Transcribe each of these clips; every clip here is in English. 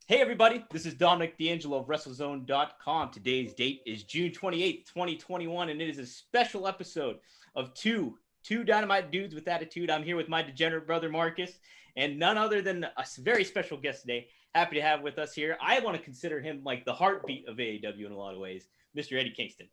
Hey everybody, this is Dominic, DeAngelo of WrestleZone.com. Today's date is June 28th, 2021, and it is a special episode of two Dynamite Dudes with Attitude. I'm here with my degenerate brother Marcus, and none other than a very special guest today. Happy to have with us here. I want to consider him like the heartbeat of AEW in a lot of ways, Mr. Eddie Kingston.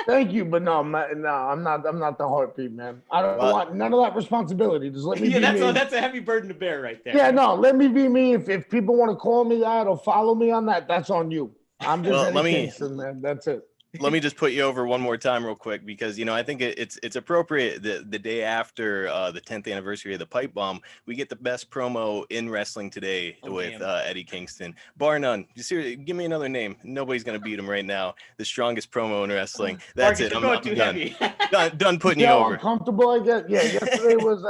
Thank you, but no, I'm not the heartbeat, man. I don't want none of that responsibility. Just let me be me. That's a heavy burden to bear right there. Yeah, no, let me be me. If people want to call me that or follow me on that, that's on you. I'm just Eddie Kingston, man. That's it. Let me just put you over one more time real quick, because, you know, I think it's appropriate the day after the 10th anniversary of the pipe bomb, we get the best promo in wrestling today with Eddie Kingston. Bar none. Seriously, give me another name. Nobody's going to beat him right now. The strongest promo in wrestling. That's Marcus, it. I'm done. done putting you over. Uncomfortable, I guess. Yeah, yesterday was,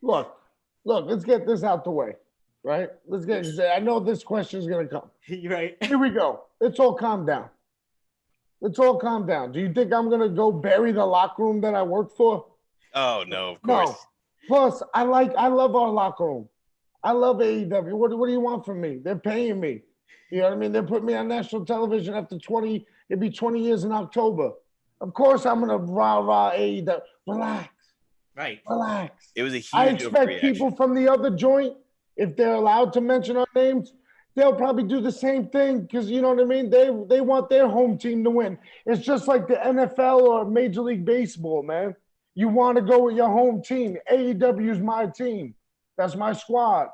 look, let's get this out the way, right? I know this question is going to come. You're right. Here we go. Let's all calm down. Do you think I'm going to go bury the locker room that I work for? Oh, no, of course. No. Plus, I love our locker room. I love AEW. What do you want from me? They're paying me. You know what I mean? They put me on national television after it'd be 20 years in October. Of course, I'm going to rah AEW. Relax. Right. Relax. It was a huge I expect people from the other joint, if they're allowed to mention our names, they'll probably do the same thing, because, you know what I mean? They want their home team to win. It's just like the NFL or Major League Baseball, man. You want to go with your home team. AEW is my team. That's my squad.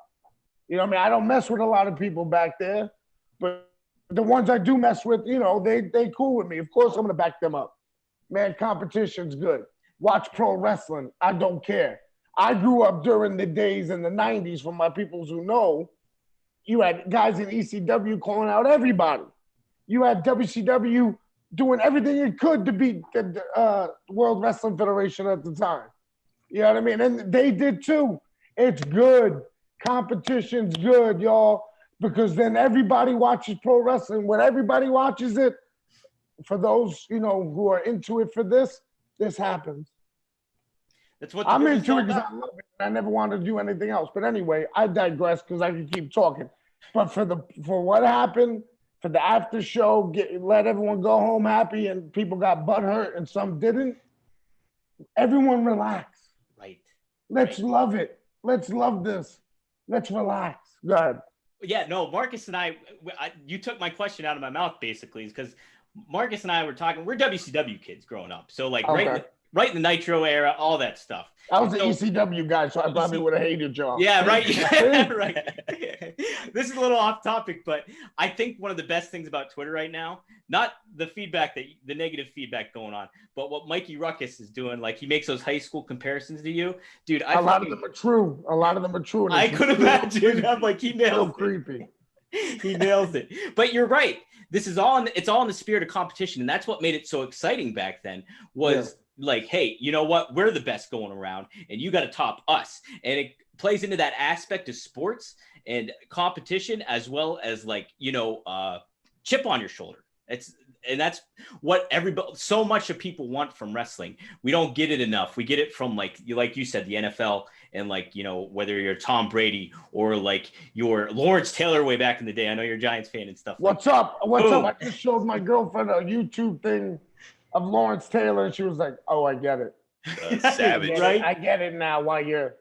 You know what I mean? I don't mess with a lot of people back there, but the ones I do mess with, you know, they cool with me. Of course, I'm going to back them up. Man, competition's good. Watch pro wrestling. I don't care. I grew up during the days in the 90s, for my peoples who know. You had guys in ECW calling out everybody. You had WCW doing everything it could to beat the World Wrestling Federation at the time. You know what I mean? And they did too. It's good. Competition's good, y'all, because then everybody watches pro wrestling. When everybody watches it, for those, you know, who are into it for this happens. That's what I'm into it because I love it. I never wanted to do anything else. But anyway, I digress because I can keep talking. But for what happened, for the after show, let everyone go home happy, and people got butthurt and some didn't. Everyone relax. Right. Let's love it. Let's love this. Let's relax. Go ahead. Yeah, no, Marcus and I, you took my question out of my mouth, basically, because Marcus and I were talking. We're WCW kids growing up, so like right in the Nitro era, all that stuff. I was an ECW guy, so I probably would have hated y'all. Yeah, right. Yeah, right. This is a little off topic, but I think one of the best things about Twitter right now, not the negative feedback going on, but what Mikey Ruckus is doing, like he makes those high school comparisons to you, dude. A lot of them are true. I could imagine. I'm like, he nails it. Creepy. He nails it. But you're right. It's all in the spirit of competition, and that's what made it so exciting back then. Like, hey, you know what? We're the best going around, and you got to top us. And it plays into that aspect of sports and competition, as well as, like, you know, chip on your shoulder. That's what so much of people want from wrestling. We don't get it enough. We get it from, like you said, the NFL, and, like, you know, whether you're Tom Brady or like you're Lawrence Taylor way back in the day. I know you're a Giants fan and stuff. What's up? I just showed my girlfriend a YouTube thing of Lawrence Taylor, and she was like, "Oh, I get it." Savage, right? I get it now. Why you're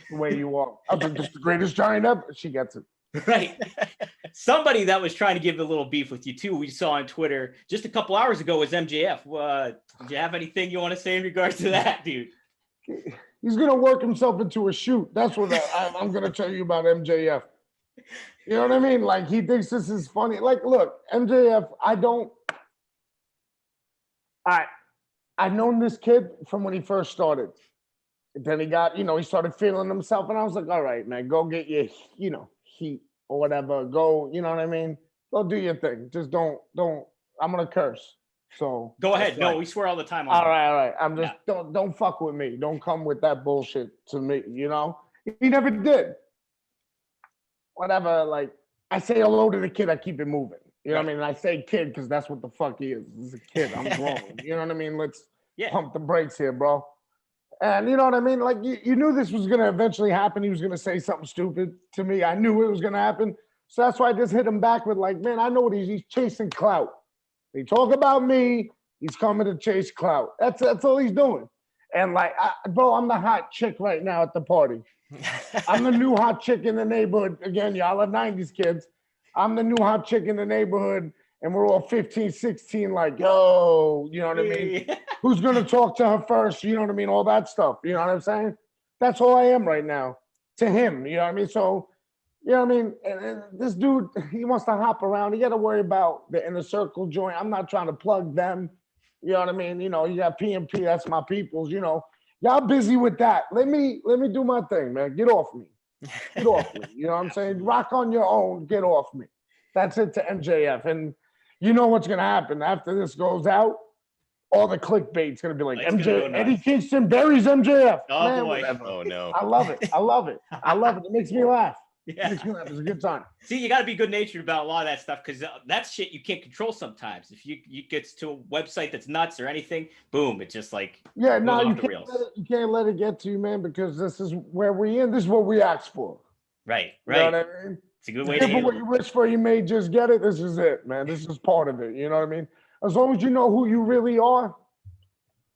the way you are. I was like, "This is the greatest giant ever." She gets it. Right. Somebody that was trying to give a little beef with you too, we saw on Twitter just a couple hours ago, was MJF. Did you have anything you want to say in regards to that, dude? He's gonna work himself into a shoot. That's what I'm gonna tell you about MJF. You know what I mean? Like, he thinks this is funny. Like, look, MJF, I've known this kid from when he first started. Then he got, he started feeling himself, and I was like, all right, man, go get your, heat or whatever. Go, you know what I mean? Go do your thing. Just don't, I'm going to curse. So go ahead. No, we swear all the time. All right. I'm just, don't fuck with me. Don't come with that bullshit to me, He never did. Whatever, like, I say hello to the kid, I keep it moving. You know what I mean? And I say kid because that's what the fuck he is. He's a kid. I'm grown. You know what I mean? Let's pump the brakes here, bro. And you know what I mean? Like you knew this was gonna eventually happen. He was gonna say something stupid to me. I knew it was gonna happen. So that's why I just hit him back with like, man, I know what he's chasing clout. They talk about me, he's coming to chase clout. That's all he's doing. And like, bro, I'm the hot chick right now at the party. I'm the new hot chick in the neighborhood. Again, y'all are 90s kids. I'm the new hot chick in the neighborhood, and we're all 15, 16, like, yo, you know what I mean? Who's going to talk to her first? You know what I mean? All that stuff. You know what I'm saying? That's all I am right now to him. You know what I mean? So, you know what I mean? And this dude, he wants to hop around. You got to worry about the inner circle joint. I'm not trying to plug them. You know what I mean? You know, you got PMP, that's my peoples, you know. Y'all busy with that. Let me do my thing, man. Get off me. Get off me. You know what I'm saying? Rock on your own. Get off me. That's it to MJF. And you know what's going to happen after this goes out? All the clickbait's going to be like, Eddie Kingston buries MJF. Oh, man, boy. whatever. Oh, no. I love it. I love it. I love it. It makes me laugh. Yeah. It makes me laugh. It's a good time. See, you got to be good natured about a lot of that stuff because that's shit you can't control sometimes. If you get to a website that's nuts or anything, boom, it's just like you can't let it get to you, man, because this is where we in. This is what we asked for. Right. You know what I mean? It's a good way to handle what you wish for, you may just get it. This is it, man. This is part of it. You know what I mean? As long as you know who you really are,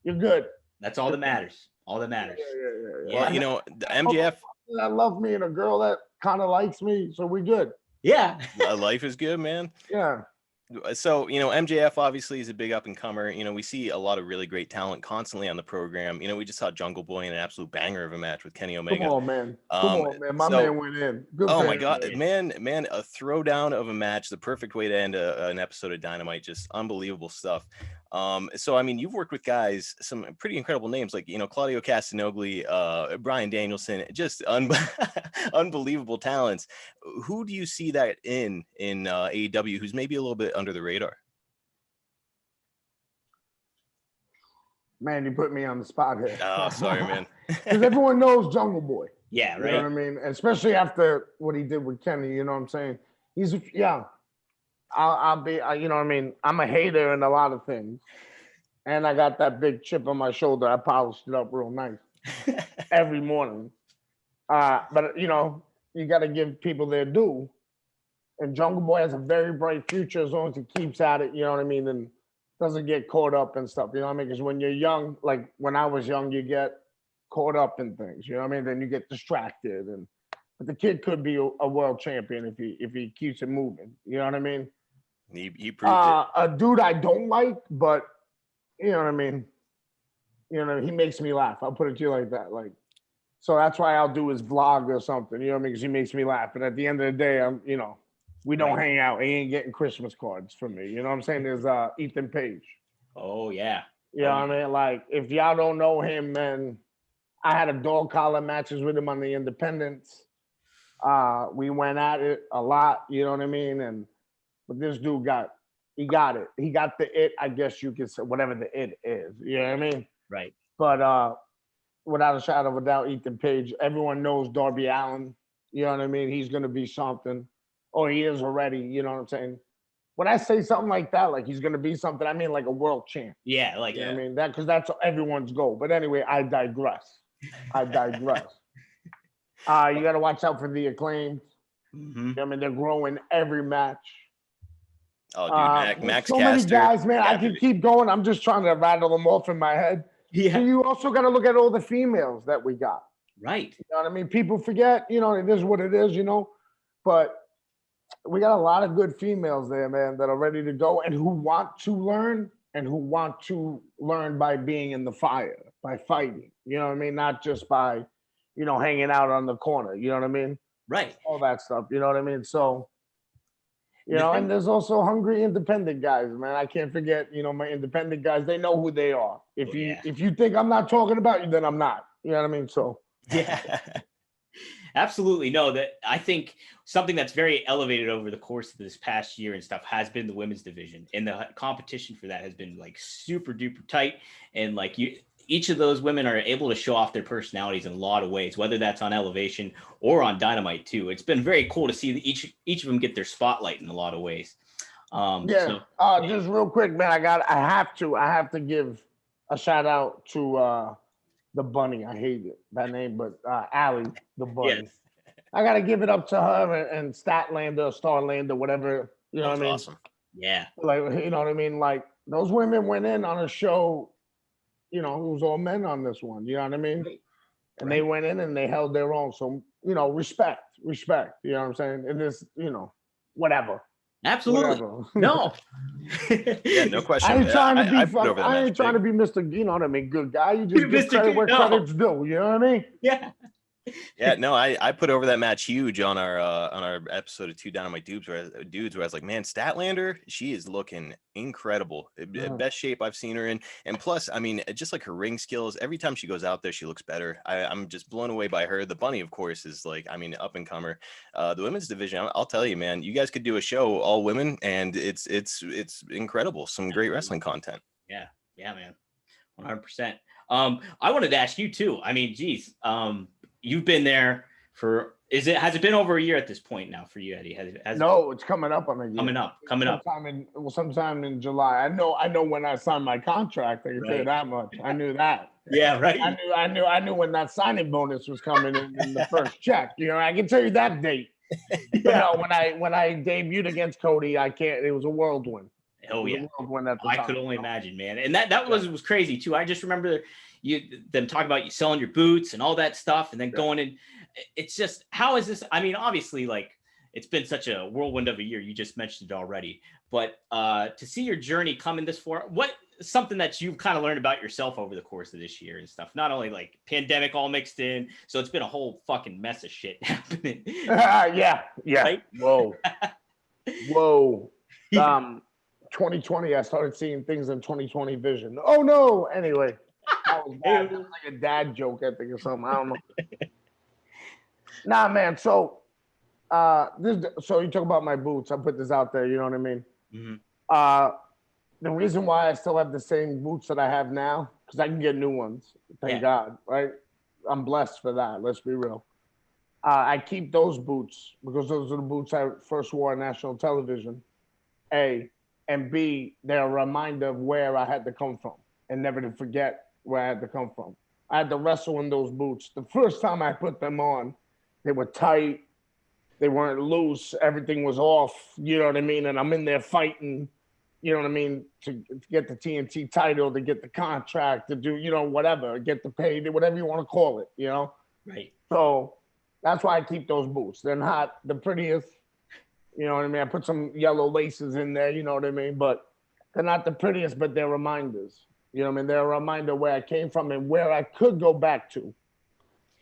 you're good. That's all that matters. All that matters. Yeah. Well, you know, the MJF. I love me and a girl that kind of likes me, so we're good. Yeah. Life is good, man. Yeah. So, you know, MJF obviously is a big up and comer. You know, we see a lot of really great talent constantly on the program. You know, we just saw Jungle Boy in an absolute banger of a match with Kenny Omega. Come on, man. My man went in. Good my God, man, a throwdown of a match, the perfect way to end an episode of Dynamite. Just unbelievable stuff. So, I mean, you've worked with guys, some pretty incredible names like, you know, Claudio Castagnoli, Bryan Danielson, just unbelievable talents. Who do you see that in AEW who's maybe a little bit under the radar? Man, you put me on the spot here. Oh, sorry, man. Because everyone knows Jungle Boy. Yeah, right. You know what I mean? Especially after what he did with Kenny, you know what I'm saying? He's, yeah. I'll be, you know what I mean? I'm a hater in a lot of things. And I got that big chip on my shoulder. I polished it up real nice every morning. But, you know, you got to give people their due. And Jungle Boy has a very bright future as long as he keeps at it, you know what I mean? And doesn't get caught up and stuff, you know what I mean? Because when you're young, like when I was young, you get caught up in things, you know what I mean? Then you get distracted. But the kid could be a world champion if he keeps it moving, you know what I mean? He proved it. A dude I don't like, but you know what I mean? You know, he makes me laugh. I'll put it to you like that. Like, so that's why I'll do his vlog or something, you know what I mean? Because he makes me laugh. And at the end of the day, you know, we don't hang out. He ain't getting Christmas cards from me. You know what I'm saying? There's Ethan Page. Oh, yeah. You know what I mean? Like, if y'all don't know him, man, I had a dog collar matches with him on the Independents. We went at it a lot, you know what I mean? But this dude he got it. He got the it, I guess you could say, whatever the it is. You know what I mean? Right. But without a shadow of a doubt, Ethan Page, everyone knows Darby Allin. You know what I mean? He's going to be something. Or he is already, you know what I'm saying? When I say something like that, like he's going to be something, I mean like a world champ. Yeah, like you know what I mean? Because that's everyone's goal. But anyway, I digress. You got to watch out for the Acclaimed. Mm-hmm. I mean, they're growing every match. Oh, dude, Max so Caster. Many guys, man. I can keep going. I'm just trying to rattle them off in my head. Yeah. So you also got to look at all the females that we got. Right. You know what I mean? People forget, you know, it is what it is, you know. But we got a lot of good females there, man, that are ready to go and who want to learn and who want to learn by being in the fire, by fighting. You know what I mean? Not just by, you know, hanging out on the corner. You know what I mean? Right. All that stuff. You know what I mean? So, you know, and there's also hungry independent guys, man. I can't forget, you know, my independent guys. They know who they are. If you think I'm not talking about you, then I'm not. You know what I mean? So yeah. Absolutely. No, that I think something that's very elevated over the course of this past year and stuff has been the women's division, and the competition for that has been like super duper tight. And like each of those women are able to show off their personalities in a lot of ways, whether that's on Elevation or on Dynamite too. It's been very cool to see each of them get their spotlight in a lot of ways. Just real quick, man, I have to give a shout out to the bunny. I hate it, that name, but Allie, the bunny. Yes. I gotta give it up to her and Statlander, Starlander, whatever. You know That was what I mean? awesome. Yeah. Like, you know what I mean? Like those women went in on a show. You know, it was all men on this one. You know what I mean? Right. And they went in and they held their own. So, you know, respect. You know what I'm saying? And this, you know, whatever. Absolutely. Whatever. No. Yeah, no question. I ain't trying to I be put over that I match ain't trying to big. be Mr. You know what I mean? Good guy. You just give Mr. credit where No. credit's due. You know what I mean? Yeah. Yeah, no, I put over that match huge on our episode of Two Dynamite Dudes where I was like, man, Statlander, she is looking incredible. Best shape I've seen her in. And plus, I mean, just like her ring skills, every time she goes out there, she looks better. I'm just blown away by her. The bunny, of course, is like, I mean, up and comer. The women's division, I'll tell you, man, you guys could do a show all women, and it's incredible. Some great wrestling content. Yeah, man, 100%. I wanted to ask you too. I mean, geez, you've been there for, has it been over a year at this point now for you, Eddie? No, it's coming up on a year. Coming up. Sometime in July. I know when I signed my contract. I can tell you that much. I knew that. Yeah, right. I knew when that signing bonus was coming in the first check. You know, I can tell you that date. Yeah. But no, when I debuted against Cody, I can't. It was a whirlwind. Oh yeah, I could only imagine, man. And that was crazy too. I just remember them talking about you selling your boots and all that stuff, and then going in. It's just, how is this? I mean, obviously, like, it's been such a whirlwind of a year. You just mentioned it already, but to see your journey coming this far, what something that you've kind of learned about yourself over the course of this year and stuff. Not only like pandemic all mixed in, so it's been a whole fucking mess of shit happening. Yeah. Right? Whoa. 2020, I started seeing things in 2020 vision. Oh no! Anyway, that was bad. That was like a dad joke, I think, or something. I don't know. Nah, man. So, so you talk about my boots. I put this out there. You know what I mean? Mm-hmm. The reason why I still have the same boots that I have now, because I can get new ones. Thank God, right? I'm blessed for that. Let's be real. I keep those boots because those are the boots I first wore on national television. A. And B, they're a reminder of where I had to come from and never to forget where I had to come from. I had to wrestle in those boots. The first time I put them on, they were tight. They weren't loose. Everything was off. You know what I mean? And I'm in there fighting, you know what I mean, to get the TNT title, to get the contract, to do, you know, whatever, get the pay, whatever you want to call it, you know? Right. So that's why I keep those boots. They're not the prettiest. You know what I mean? I put some yellow laces in there, you know what I mean? But they're not the prettiest, but they're reminders. You know what I mean? They're a reminder where I came from and where I could go back to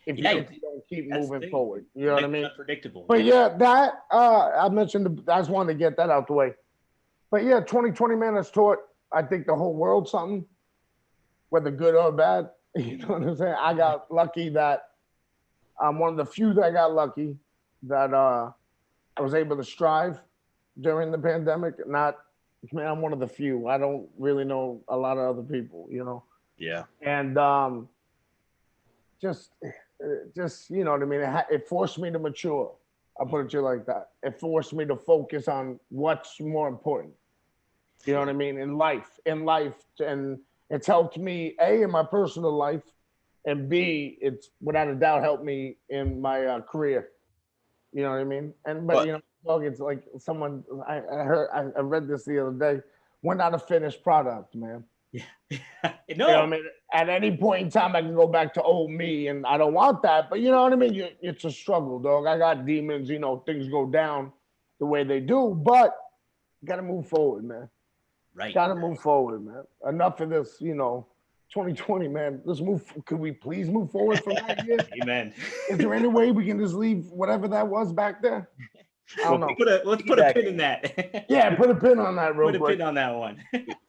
if you don't keep moving forward. You know what I mean? Unpredictable. But yeah, that, I mentioned, I just wanted to get that out the way. But yeah, 2020, man, has taught, I think, the whole world something, whether good or bad. You know what I'm saying? I got lucky that I'm one of the few that got lucky that, I was able to strive during the pandemic. I'm one of the few. I don't really know a lot of other people, you know? Yeah. And just, you know what I mean? It forced me to mature. I'll put it to you like that. It forced me to focus on what's more important. You know what I mean? In life. And it's helped me, A, in my personal life, and B, it's without a doubt helped me in my career. You know what I mean? But you know, it's like someone I read this the other day. We're not a finished product, man. Yeah. No. You know what I mean? At any point in time, I can go back to old me, and I don't want that. But you know what I mean? It's a struggle, dog. I got demons. You know, things go down the way they do, but you gotta move forward, man. Right. Gotta move forward, man. Enough of this, you know. 2020, man. Let's move. Could we please move forward from that year? Amen. Is there any way we can just leave whatever that was back there? I don't know. Let's put a pin in that. Yeah, put a pin on that real quick. Put a pin on that one.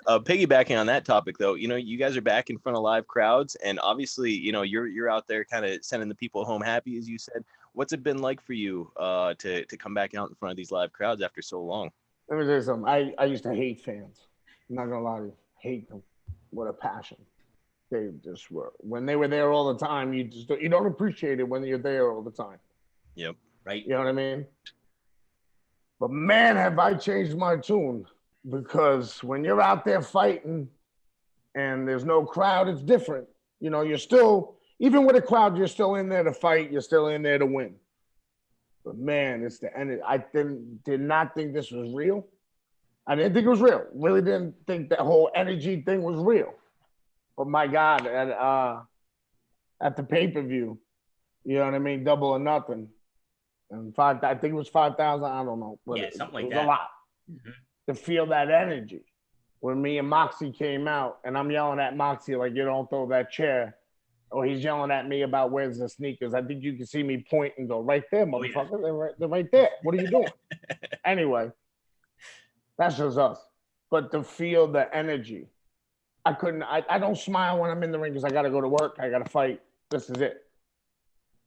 Piggybacking on that topic, though, you know, you guys are back in front of live crowds, and obviously, you know, you're out there kind of sending the people home happy, as you said. What's it been like for you to come back out in front of these live crowds after so long? Let me tell you something. I used to hate fans. I'm not gonna lie to you. Hate them with a passion. They just were. When they were there all the time, you don't appreciate it when you're there all the time. Yep. Right. You know what I mean? But man, have I changed my tune, because when you're out there fighting and there's no crowd, it's different. You know, you're still, even with a crowd, you're still in there to fight. You're still in there to win. But man, it's the end. I did not think this was real. I didn't think it was real. Really didn't think that whole energy thing was real. But my God, at the pay-per-view, you know what I mean? Double or nothing. And I think it was 5,000. I don't know. But Yeah, something like it was that. a lot to feel that energy. When me and Moxie came out, and I'm yelling at Moxie like, you don't throw that chair. Or he's yelling at me about where's the sneakers. I think you can see me point and go, right there, motherfucker. Yeah. They're right there. What are you doing? Anyway, that's just us. But to feel the energy, I don't smile when I'm in the ring because I got to go to work. I got to fight. This is it.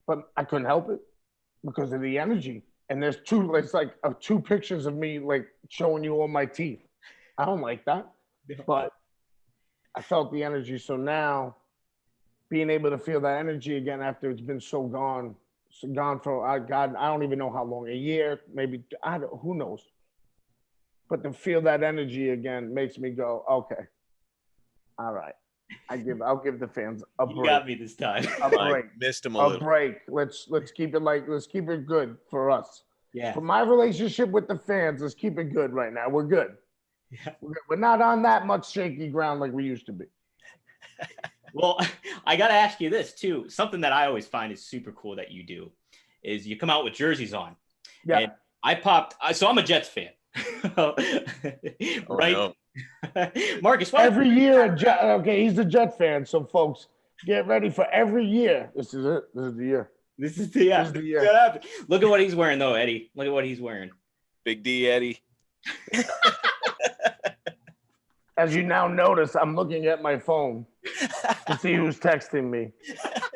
But I couldn't help it because of the energy. And there's it's like two pictures of me like showing you all my teeth. I don't like that. But I felt the energy. So now being able to feel that energy again after it's been so gone for, God, I don't even know how long, a year, maybe, who knows. But to feel that energy again makes me go, okay, all right. I'll give the fans a break. You got me this time. A break. Missed him a little. Break. Let's keep it good for us. Yeah. For my relationship with the fans, let's keep it good right now. We're good. Yeah. We're not on that much shaky ground like we used to be. Well, I got to ask you this too. Something that I always find is super cool that you do is you come out with jerseys on. Yeah. And so I'm a Jets fan. Right? No. Marcus, every year, okay, he's a Jet fan. So folks, get ready for every year. This is it. This is the year. This is the year. Look at what he's wearing though, Eddie. Look at what he's wearing. Big D, Eddie. As you now notice, I'm looking at my phone to see who's texting me.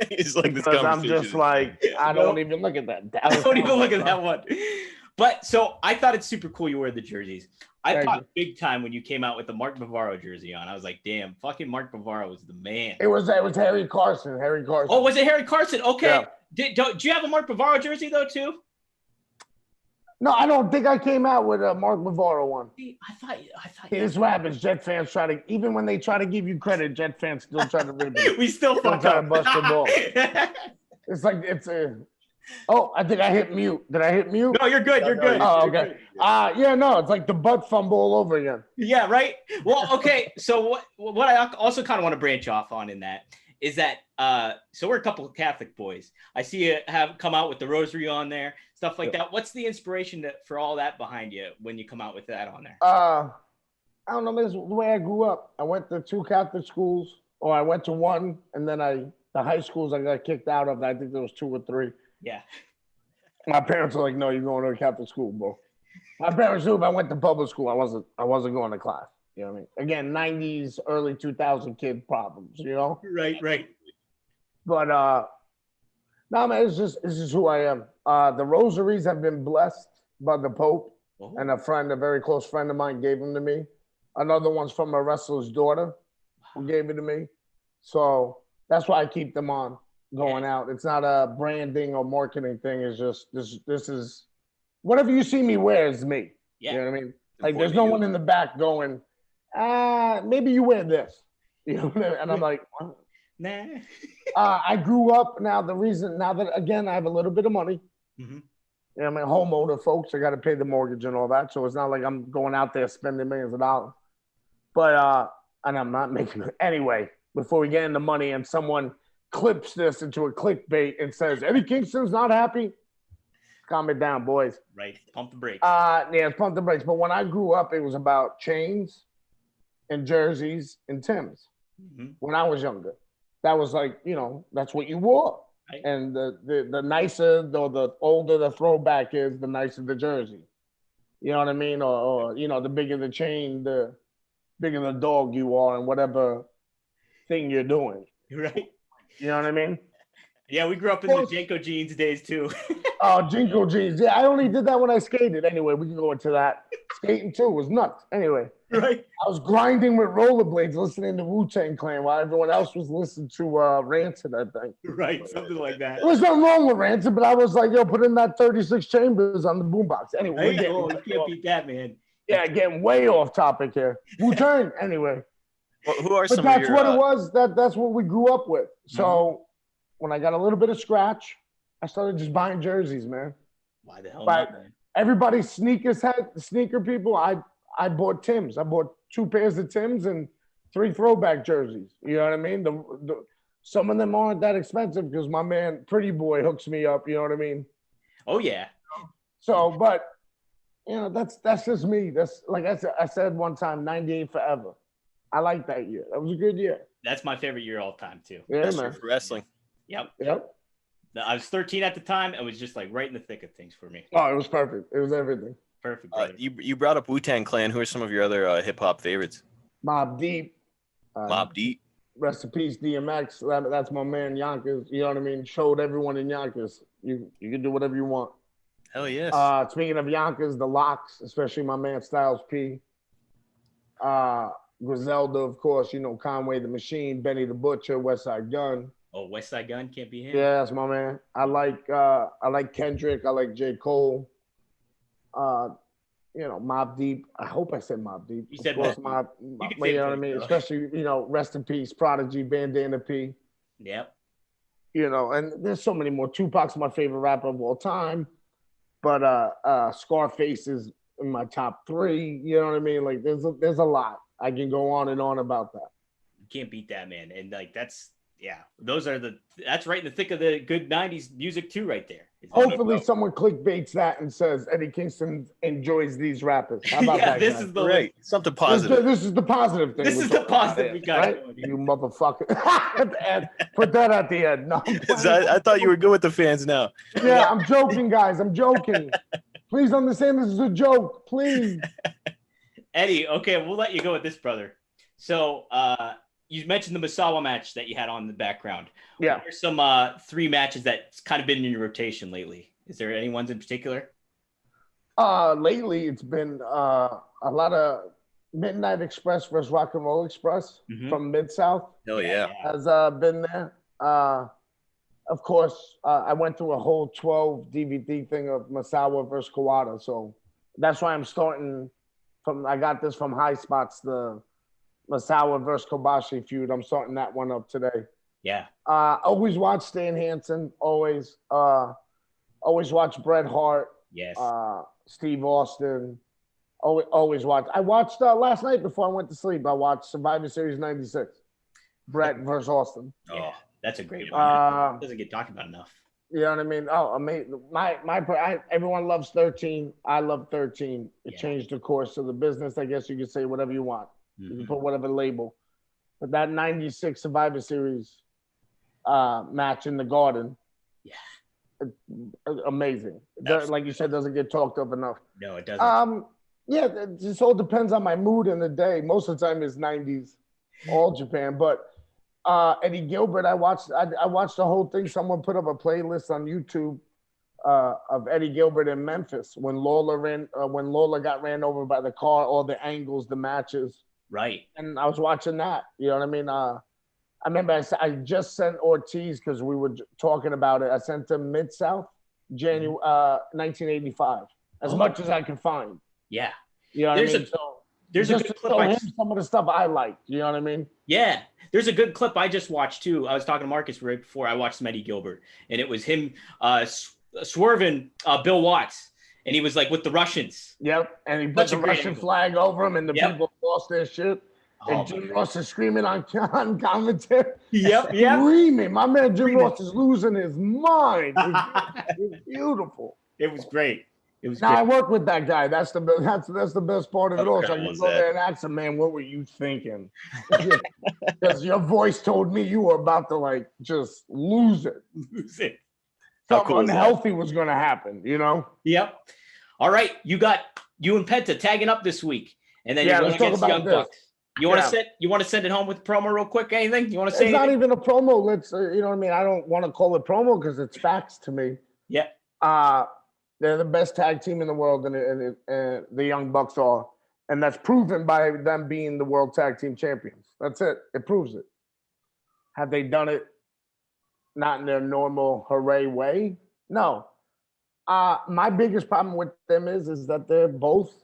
He's like, this because I'm just like, I don't even look at that. I don't even look at that one. But so I thought it's super cool you wear the jerseys. I thought big time when you came out with the Mark Bavaro jersey on. I was like, damn, fucking Mark Bavaro was the man. It was Harry Carson. Oh, was it Harry Carson? Okay. Yeah. Do you have a Mark Bavaro jersey though too? No, I don't think I came out with a Mark Bavaro one. I thought. It's rabbits. Jet fans even when they try to give you credit, Jet fans still try to rip it. We still fuck try up. to bust the ball. It's like Oh, I think I hit mute. Did I hit mute? No, you're good. You're good. Oh, okay. No, it's like the butt fumble all over again. Yeah, right. Well, okay. So what I also kind of want to branch off on in that is that so we're a couple of Catholic boys. I see you have come out with the rosary on there, stuff like that. What's the inspiration for all that behind you when you come out with that on there? I don't know. This is the way I grew up. I went to 2 Catholic schools, or I went to 1, and then the high schools I got kicked out of. I think there was 2 or 3. Yeah. My parents were like, "No, you're going to a Catholic school, bro." My parents knew if I went to public school, I wasn't going to class. You know what I mean? Again, 90s, early 2000 kid problems, you know? Right. But no, man, it's just who I am. The rosaries have been blessed by the Pope, and a very close friend of mine gave them to me. Another one's from a wrestler's daughter who gave it to me. So that's why I keep them on going out. It's not a branding or marketing thing. It's just this is whatever you see me wear is me. Yeah. You know what I mean? Like there's no one in the back going, maybe you wear this. You know what I mean? And I'm like, what? Nah. I grew up now that again I have a little bit of money. Mm-hmm. You know, I'm a homeowner, folks. I got to pay the mortgage and all that. So it's not like I'm going out there spending millions of dollars. But and I'm not making it anyway. Before we get into money and someone clips this into a clickbait and says Eddie Kingston's not happy, calm it down, boys. Right, pump the brakes. It's pump the brakes. But when I grew up, it was about chains and jerseys and Timbs. Mm-hmm. When I was younger, that was like, that's what you wore. Right. And the nicer, though, the older the throwback is, the nicer the jersey. You know what I mean? Or the bigger the chain, the bigger the dog you are, and whatever thing you're doing. Right. You know what I mean? Yeah, we grew up in the Jinko jeans days too. Oh, Jinko jeans. Yeah, I only did that when I skated. Anyway, we can go into that. Skating too was nuts. Anyway. Right. I was grinding with rollerblades, listening to WuTang Clan while everyone else was listening to Rancid, I think. Right, something like that. There was nothing wrong with Rancid, but I was like, put in that 36 chambers on the boombox. Anyway. You can't beat that, man. Yeah, getting way off topic here. WuTang, anyway. Well, who are But some that's of your? what it was. That's what we grew up with. So when I got a little bit of scratch, I started just buying jerseys, man. Why the hell But not, man? everybody's sneaker people. I bought Tim's. I bought 2 pairs of Tim's and 3 throwback jerseys. You know what I mean? Some of them aren't that expensive because my man Pretty Boy hooks me up. You know what I mean? Oh yeah. So, but that's just me. That's like I said one time, 98 forever. I like that year. That was a good year. That's my favorite year all time too. Yeah, Best man. year for wrestling. Yep. Yep. I was 13 at the time. It was just like right in the thick of things for me. Oh, it was perfect. It was everything. Perfect. Brother. You brought up WuTang Clan. Who are some of your other hip hop favorites? Mobb Deep. Mobb Deep. Rest in peace, DMX. That's my man, Yonkers. You know what I mean? Showed everyone in Yonkers. You can do whatever you want. Hell yes. Speaking of Yonkers, the Locks, especially my man Styles P. Griselda, of course, Conway the Machine, Benny the Butcher, West Side Gun. Oh, West Side Gun can't be him. Yeah, that's my man. I like Kendrick. I like J. Cole. Mobb Deep. I hope I said Mobb Deep. You said Mobb. You know what I mean? Especially, Rest in peace, Prodigy, Bandana P. Yep. And there's so many more. Tupac's my favorite rapper of all time. But Scarface is in my top 3. You know what I mean? Like there's a lot. I can go on and on about that. You can't beat that, man. And like that's right in the thick of the good 90s music too, right there. Hopefully someone clickbaits that and says Eddie Kingston enjoys these rappers. How about that? This guys? is the right. Something positive. This is the positive thing. This is the positive we got. Right? You motherfucker. Put that at the end. No, I thought you were good with the fans now. Yeah, I'm joking, guys. I'm joking. Please understand this is a joke. Please. Eddie, okay, we'll let you go with this, brother. So you mentioned the Misawa match that you had on in the background. Yeah. There's some 3 matches that's kind of been in your rotation lately. Is there any ones in particular? Lately, it's been a lot of Midnight Express versus Rock and Roll Express from MidSouth. Hell yeah. Has been there. Of course, I went through a whole 12 DVD thing of Misawa versus Kawada. So that's why I'm starting I got this from High Spots, the Misawa versus Kobashi feud. I'm starting that one up today. Yeah. Always watch Stan Hansen. Always watch Bret Hart. Yes. Steve Austin. Always watch. I watched last night before I went to sleep. I watched Survivor Series 96. Bret versus Austin. Yeah, that's a great one. Doesn't get talked about enough. You know what I mean? Oh, amazing. Everyone loves 13. I love 13. It changed the course of the business. I guess you could say whatever you want. You can put whatever label. But that 96 Survivor Series match in the Garden. Yeah. Amazing. Like you said, doesn't get talked of enough. No, it doesn't. Yeah, it just all depends on my mood in the day. Most of the time it's 90s, all Japan. But Eddie Gilbert, I watched the whole thing. Someone put up a playlist on YouTube of Eddie Gilbert in Memphis when Lola got ran over by the car, all the angles, the matches. Right. And I was watching that. You know what I mean? I remember I just sent Ortiz because we were talking about it. I sent him MidSouth, January 1985, as much as I could find. Yeah. You know what I mean? There's a good clip. Some of the stuff I liked. You know what I mean? Yeah. There's a good clip I just watched too. I was talking to Marcus right before I watched some Eddie Gilbert, and it was him swerving Bill Watts, and he was like with the Russians. Yep. And he put the Russian flag over him, and the people lost their shit. Oh, and Jim Ross is screaming on commentary. Yep. Screaming. My man Jim Ross is losing his mind. It was beautiful. It was great. It was. Now I work with that guy. That's the best part of it all. So I can go there and ask him, man, what were you thinking? Because your voice told me you were about to just lose it. Something unhealthy was going to happen, you know? Yep. All right, you and Penta tagging up this week, and then you're going against Young Bucks. You want to send it home with promo real quick? Anything you want to say? It's not even a promo. Let's you know what I mean. I don't want to call it promo because it's facts to me. Yeah. They're the best tag team in the world, and the Young Bucks are, and that's proven by them being the World Tag Team Champions. That's it. It proves it. Have they done it not in their normal hooray way? No. My biggest problem with them is that they're both,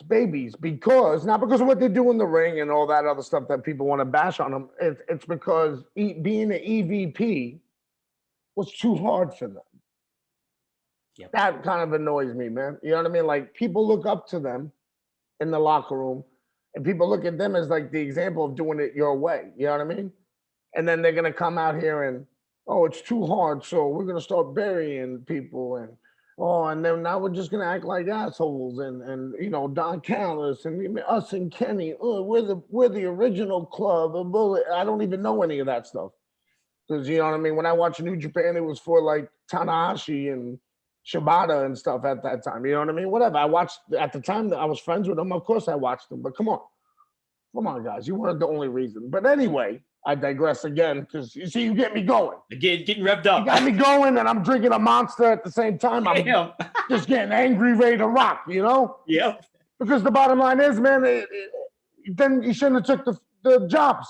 babies, because not because of what they do in the ring and all that other stuff that people want to bash on them. It's because being an EVP was too hard for them. Yep. That kind of annoys me, man. You know what I mean? Like, people look up to them in the locker room, and people look at them as like the example of doing it your way. You know what I mean? And then they're gonna come out here and, oh, it's too hard, so we're gonna start burying people, and and then now we're just gonna act like assholes, and you know, Don Callis and us and Kenny, we're the original club of Bullet. I don't even know any of that stuff, because, you know what I mean, when I watched New Japan, it was for like Tanahashi and Shibata and stuff at that time. You know what I mean? Whatever. I watched at the time that I was friends with them. Of course I watched them, but come on, guys. You weren't the only reason. But anyway, I digress again, because you see, you get me going. Again, getting revved up. You got me going, and I'm drinking a Monster at the same time. I'm just getting angry, ready to rock, you know? Yeah. Because the bottom line is, man, then you shouldn't have took the jobs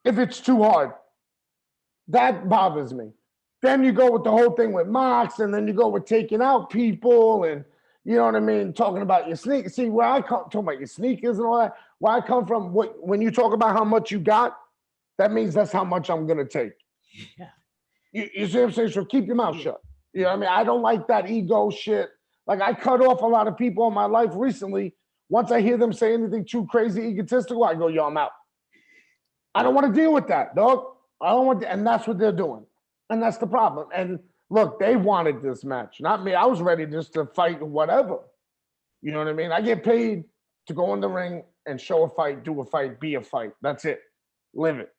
if it's too hard. That bothers me. Then you go with the whole thing with Mox, and then you go with taking out people, and you know what I mean, talking about your sneakers. See, where I come, talking about your sneakers and all that, where I come from, when you talk about how much you got, that means that's how much I'm going to take. Yeah. You see what I'm saying? So keep your mouth shut. You know what I mean? I don't like that ego shit. Like, I cut off a lot of people in my life recently. Once I hear them say anything too crazy, egotistical, I go, yo, I'm out. I don't want to deal with that, dog. I don't want to, and that's what they're doing. And that's the problem. And look, they wanted this match, not me. I was ready just to fight whatever. You know what I mean? I get paid to go in the ring and show a fight, do a fight, be a fight. That's it. Live it.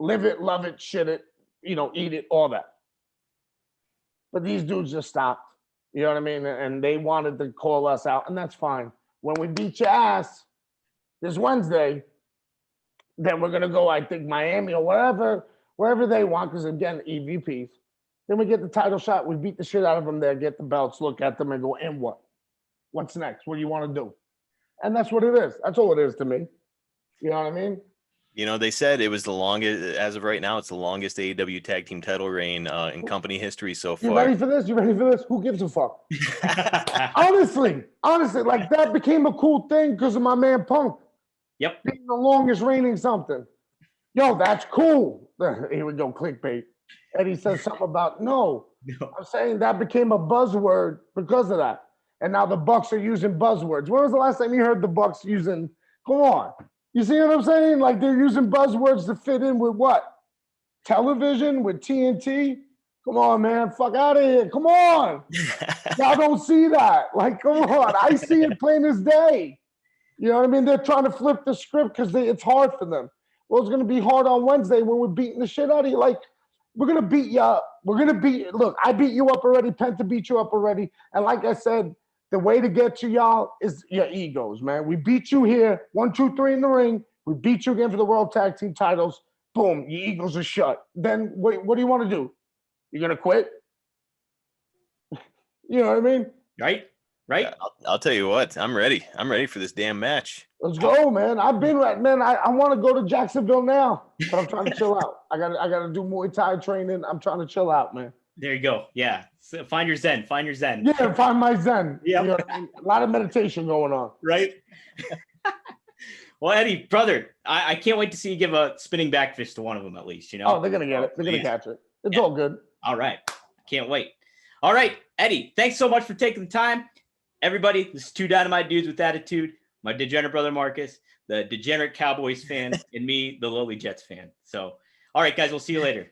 Live it, love it, shit it, you know, eat it, all that. But these dudes just stopped. You know what I mean? And they wanted to call us out, and that's fine. When we beat your ass this Wednesday, then we're going to go, I think, Miami or wherever they want, because, again, EVPs. Then we get the title shot. We beat the shit out of them there, get the belts, look at them, and go, and what? What's next? What do you want to do? And that's what it is. That's all it is to me. You know what I mean? You know, they said it was the longest, as of right now, it's the longest AEW tag team title reign in company history so far. You ready for this? You ready for this? Who gives a fuck? honestly, like, that became a cool thing because of my man Punk. Yep. Being the longest reigning something. Yo, that's cool. Here we go, clickbait. Eddie says something about, no. I'm saying that became a buzzword because of that. And now the Bucks are using buzzwords. When was the last time you heard the Bucks using, come on. You see what I'm saying? Like, they're using buzzwords to fit in with what? Television, with TNT? Come on, man. Fuck out of here. Come on. Y'all don't see that. Like, come on. I see it plain as day. You know what I mean? They're trying to flip the script because it's hard for them. Well, it's going to be hard on Wednesday when we're beating the shit out of you. Like, we're going to beat you up. Look, I beat you up already. Penta beat you up already. And like I said, the way to get to y'all is your egos, man. We beat you here, 1, 2, 3 in the ring. We beat you again for the World Tag Team titles. Boom, your egos are shut. Then what do you want to do? You're going to quit? You know what I mean? Right? I'll tell you what, I'm ready. I'm ready for this damn match. Let's go, man. I've been right, man. I want to go to Jacksonville now, but I'm trying to chill out. I gotta do Muay Thai training. I'm trying to chill out, man. There you go. Yeah. So find your zen. Yeah, find my zen. Yeah. You know what I mean? A lot of meditation going on. Right. Well, Eddie, brother, I can't wait to see you give a spinning back fist to one of them at least, you know? Oh, they're gonna get it. They're gonna catch it. It's all good. All right. Can't wait. All right, Eddie, thanks so much for taking the time. Everybody, this is 2 Dynamite Dudes with Attitude. My degenerate brother Marcus, the degenerate Cowboys fan, and me, the lowly Jets fan. So, all right, guys, we'll see you later.